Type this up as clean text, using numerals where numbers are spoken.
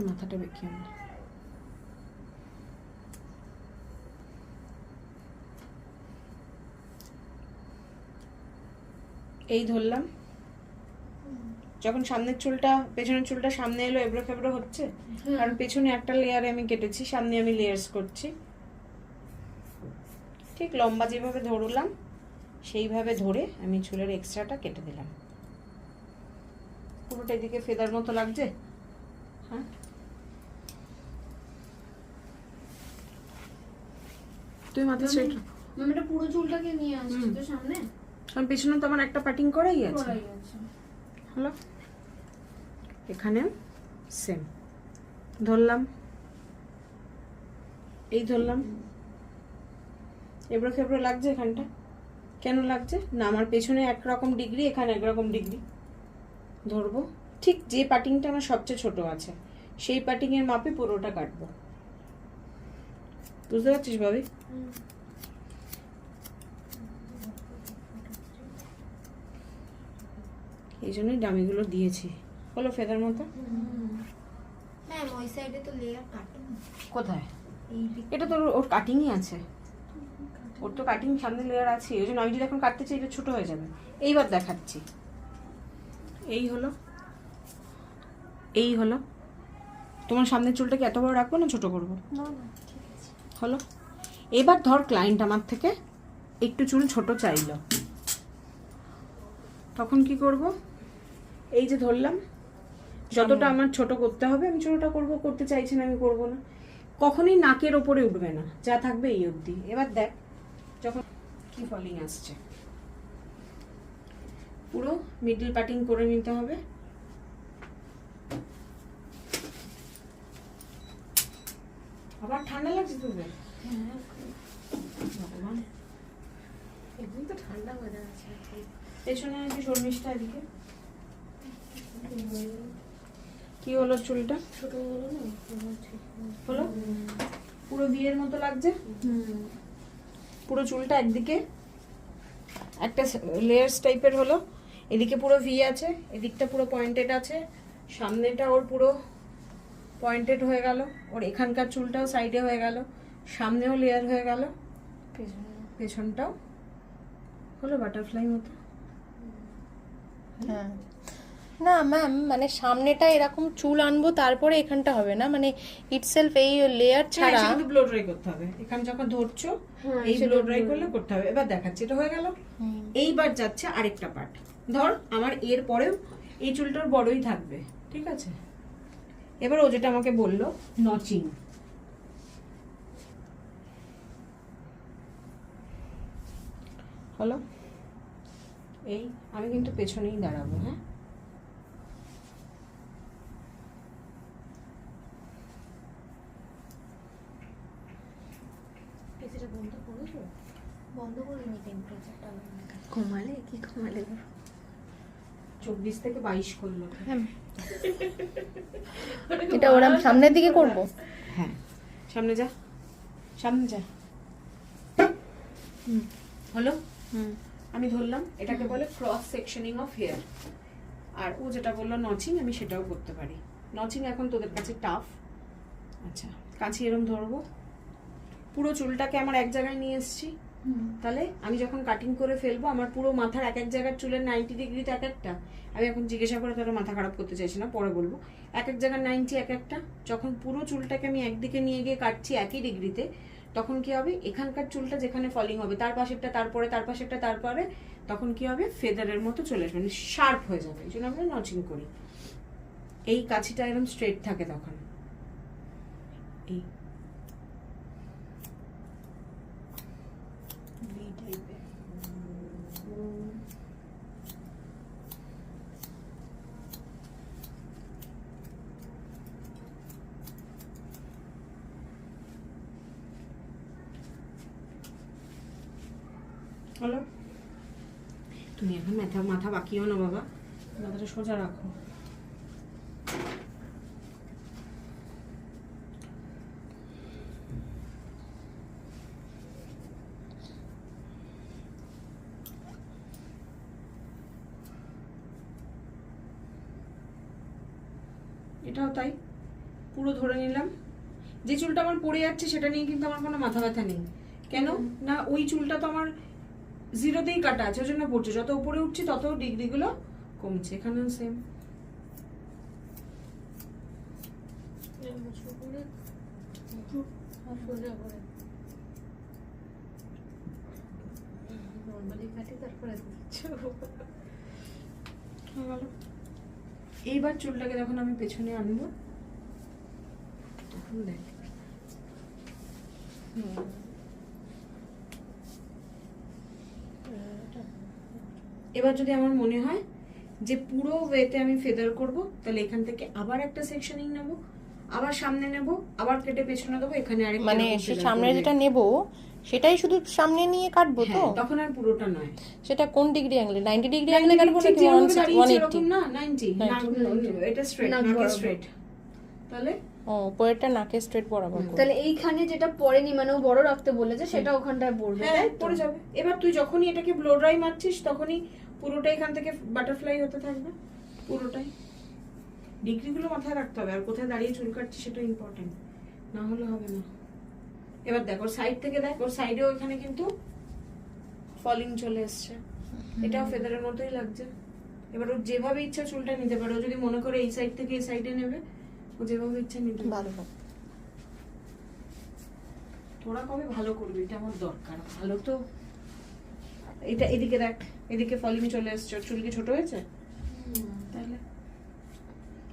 মাথাটা বেঁকে আমার এই ধরলাম। যখন সামনের চুলটা পেছনের চুলটা সামনে এলো এবড়ো খেবড়ো হচ্ছে, কারণ পেছনে একটা লেয়ারে আমি কেটেছি, সামনে আমি লেয়ার্স করছি। ঠিক লম্বা যেভাবে ধরলাম সেইভাবে ধরে আমি চুলের এক্সট্রাটা কেটে দিলাম। পুরোটা এদিকে ফেদার মতো লাগছে। হ্যাঁ, তুই মাথা স্ট্রেট রাখ। এটা পুরো চুলটাকে নিয়ে আসছি তো সামনে, কারণ পেছনে তো আমার একটা পাটিং করাই আছে। হলো, এখানেও সেম ধরলাম, এই ধরলাম। এবড়ো খেবড়ো লাগছে এখানটা, কেন লাগছে না, আমার পেছনে একরকম ডিগ্রি, এখানে একরকম ডিগ্রি। ধরবো ঠিক যে পাটিংটা আমার সবচেয়ে ছোট আছে সেই পাটিংয়ের মাপে পুরোটা কাটবো। বুঝতে পারছিস ভাবি? এই জন্যই ডামিগুলো দিয়েছি। হলো ফেদার মতো। ম্যাম ওই সাইডে তো লেয়ার কাটুন। কোথায়? এই দিক এটা তো ওর কাটিংই আছে, ওর তো কাটিং সামনে লেয়ার আছে। ওই জন্য আমি যদি এখন কাটতে চাই এটা ছোট হয়ে যাবে। এইবার দেখাচ্ছি। এই হলো, এই হলো। তোমার সামনের চুলটাকে এত বড় রাখবো না ছোট করবো? না না ঠিক আছে। হলো, এবার ধর ক্লায়েন্ট আমার থেকে একটু চুল ছোট চাইলো, তখন কি করব? এই যে ধরলাম, যতটা আমার ছোট করতে হবে আমি ছোটটা করব, করতে চাইছি না আমি করব না। কখনোই নাকের ওপরে উঠবে না, যা থাকবে এই অবধি। এবার দেখ যখন কি ফলিং আসছে, পুরো মিডল পাটিং করে নিতে হবে। আবার ঠান্ডা লাগছে তোদের? হ্যাঁ ভগবান, একদম তো ঠান্ডা ওয়েদার আছে। পেছনে আছে শর্মিষ্ঠা, এদিকে কি হলো চুলটা? ছোট হলো না হলো, পুরো বিয়ের মতো লাগছে। পুরো চুলটা একদিকে একটা লেয়ার্স টাইপের হলো, এদিকে পুরো ভি আছে, এদিকটা পুরো পয়েন্টেড আছে, সামনেটা ওর পুরো পয়েন্টেড হয়ে গেল, ওর এখানকার চুলটাও সাইডে হয়ে গেল, সামনেও লেয়ার হয়ে গেল, পেছনটাও হলো বাটারফ্লাই মতো। হ্যাঁ না ম্যাম, মানে সামনেটা এরকম চুল আনবো তারপরে এখানটা হবে না, মানে ইটসেলফ এই লেয়ার ছাড়া শুধু ব্লো ড্রাই করতে হবে। এখানে যখন ধরছো এই ব্লো ড্রাই করলে করতে হবে। এবার দেখাচ্ছি, এটা হয়ে গেল। এইবার যাচ্ছে আরেকটা পার্ট। ধর আমার এর পরেও এই চুলটার বড়ই থাকবে, ঠিক আছে? এবার ও যেটা আমাকে বললো নচিং, হলো এই, আমি কিন্তু পেছনেই দাঁড়াবো। হ্যাঁ, এসিটা বন্ধ করেছো? বন্ধ করিনি, টেম্পারেচারটা কমালে কি কমালে 24 থেকে 22 করলো। এটা ওরম সামনের দিকে করব। হ্যাঁ, সামনে যা, সামনে যা। হলো, আমি ধরলাম, এটাকে বলে ক্রস সেকশনিং অফ হেয়ার। আর ও যেটা বললো নচিং, আমি সেটাও করতে পারি। নচিং এখন তোদের কাছে টাফ। আচ্ছা, কাছে এরম ধরবো, পুরো চুলটাকে আমার এক জায়গায় নিয়ে এসেছি। তাহলে আমি যখন কাটিং করে ফেলবো আমার পুরো মাথার এক এক জায়গার চুলের 90 ডিগ্রিতে এক একটা, আমি এখন জিজ্ঞাসা করে তোরা মাথা খারাপ করতে চাইছি না, পরে বলবো। এক এক জায়গার 90 এক একটা, যখন পুরো চুলটাকে আমি একদিকে নিয়ে গিয়ে কাটছি একই ডিগ্রিতে, তখন কি হবে, এখানকার চুলটা যেখানে ফলিং হবে তার পাশেরটা, তারপরে তার পাশেরটা, তারপরে তখন কি হবে, ফেদারের মতো চলে আসবে, মানে শার্প হয়ে যাবে। এই জন্য আমরা নচিং করি। এই কাছিটা এরকম স্ট্রেট থাকে তখন। এই হলো, তুমি এখন মাথা বাকিও না বাবা, মাথাটা সোজা রাখো। এটাও তাই, পুরো ধরে নিলাম। যে চুলটা আমার পড়ে যাচ্ছে সেটা নিয়ে কিন্তু আমার কোনো মাথা ব্যথা নেই। কেন না, ওই চুলটা তো আমার জিরোতেই কাটা আছে, ওই জন্য পড়ছে। যত উপরে উঠছি তত ডিগ্রিগুলো কমছে। এখানেও সেম। এইবার চুলটাকে যখন আমি পেছনে আনবো তখন দেখ। এবার যদি আমার মনে হয় যে পুরো ওয়েতে আমি ফেদার করব, তাহলে এখান থেকে আবার একটা সেকশনিং নেব, আবার সামনে নেব, আবার কেটে পেছনে দেবো। এখানে আরেকটা মানে সে সামনে যেটা নেব সেটাই শুধু সামনে নিয়ে কাটবো তো? তখন আর পুরোটা নয়। সেটা কোন ডিগ্রি অ্যাঙ্গেলে? 90 ডিগ্রি অ্যাঙ্গেলে কাটবো নাকি 180? না 90, এটা স্ট্রেট, নাকি স্ট্রেট। তাহলে ও, উপরেরটা নাকে স্ট্রেট বরাবর করব। তাহলে এইখানে যেটা পড়েনি মানে ও বড় রাখতে বলেছে সেটা ওখানটায় পড়বে, হ্যাঁ তাই তো? পড়ে যাবে। এবার তুই যখনই এটাকে ব্লো ড্রাই মারছিস তখনই পুরোটা এখান থেকে বাটারফ্লাই হতে থাকবে, পুরোটাই। ডিগ্রিগুলো মাথায় রাখতে হবে, আর কোথায় দাঁড়িয়ে চুল কাটছিস সেটা ইম্পর্টেন্ট, না হলে হবে না। এবার দেখ ওর সাইড থেকে দেখ, ওর সাইডেও এখানে কিন্তু ফলিং চলে এসছে, এটাও ফেদারের মতোই লাগছে। এবার ও যেভাবে ইচ্ছা চুলটা নিতে পারে। ও যদি মনে করে এই সাইড থেকে এই সাইডে নেবে, ও যেভাবে ইচ্ছা নিতে পারে। ভালো হবে। তোরা কবে ভালো করবি, এটা আমার দরকার। ভালো তো এটা এদিকে দেখ, এদিকে ফলিং চলে এসছে। চুল কি ছোট হয়েছে? তাহলে